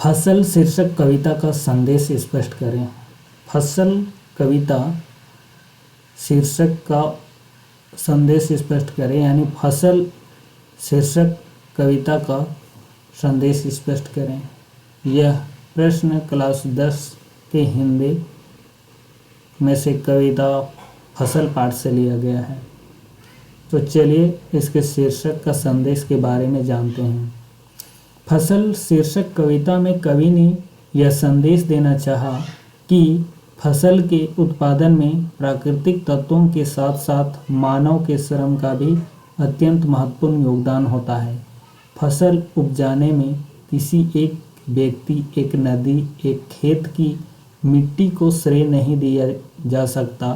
फसल शीर्षक कविता का संदेश स्पष्ट करें। फसल कविता शीर्षक का संदेश स्पष्ट करें, यानी फसल शीर्षक कविता का संदेश स्पष्ट करें। यह प्रश्न क्लास 10 के हिंदी में से कविता फसल पाठ से लिया गया है। तो चलिए इसके शीर्षक का संदेश के बारे में जानते हैं। फसल शीर्षक कविता में कवि ने यह संदेश देना चाहा कि फसल के उत्पादन में प्राकृतिक तत्वों के साथ साथ मानव के श्रम का भी अत्यंत महत्वपूर्ण योगदान होता है। फसल उपजाने में किसी एक व्यक्ति, एक नदी, एक खेत की मिट्टी को श्रेय नहीं दिया जा सकता।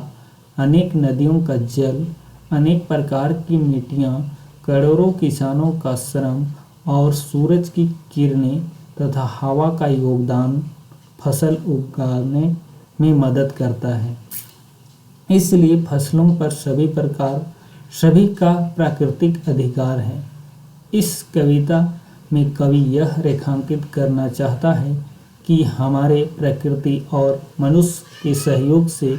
अनेक नदियों का जल, अनेक प्रकार की मिट्टियाँ, करोड़ों किसानों का श्रम और सूरज की किरणें तथा हवा का योगदान फसल उगाने में मदद करता है। इसलिए फसलों पर सभी का प्राकृतिक अधिकार है। इस कविता में कवि यह रेखांकित करना चाहता है कि हमारे प्रकृति और मनुष्य के सहयोग से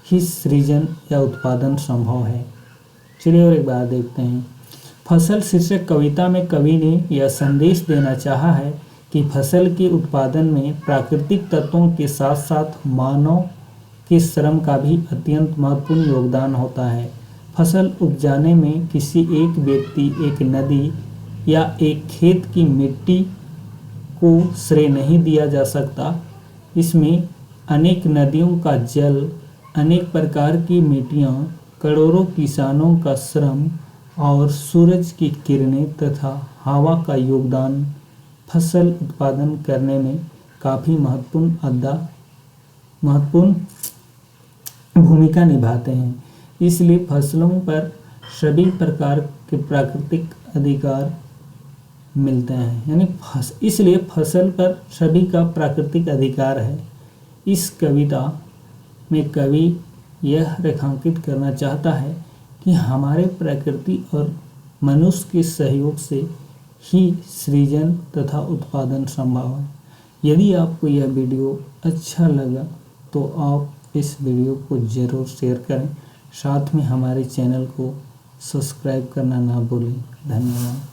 ही सृजन या उत्पादन संभव है। चलिए और एक बार देखते हैं। फसल शीर्षक कविता में कवि ने यह संदेश देना चाहा है कि फसल के उत्पादन में प्राकृतिक तत्वों के साथ साथ मानव के श्रम का भी अत्यंत महत्वपूर्ण योगदान होता है। फसल उपजाने में किसी एक व्यक्ति, एक नदी या एक खेत की मिट्टी को श्रेय नहीं दिया जा सकता। इसमें अनेक नदियों का जल, अनेक प्रकार की मिट्टियाँ, करोड़ों किसानों का श्रम और सूरज की किरणें तथा हवा का योगदान फसल उत्पादन करने में काफ़ी महत्वपूर्ण भूमिका निभाते हैं। इसलिए फसलों पर सभी प्रकार के प्राकृतिक अधिकार मिलते हैं, यानी इसलिए फसल पर सभी का प्राकृतिक अधिकार है। इस कविता में कवि यह रेखांकित करना चाहता है कि हमारे प्रकृति और मनुष्य के सहयोग से ही सृजन तथा उत्पादन संभव है। यदि आपको यह वीडियो अच्छा लगा तो आप इस वीडियो को ज़रूर शेयर करें। साथ में हमारे चैनल को सब्सक्राइब करना ना भूलें। धन्यवाद।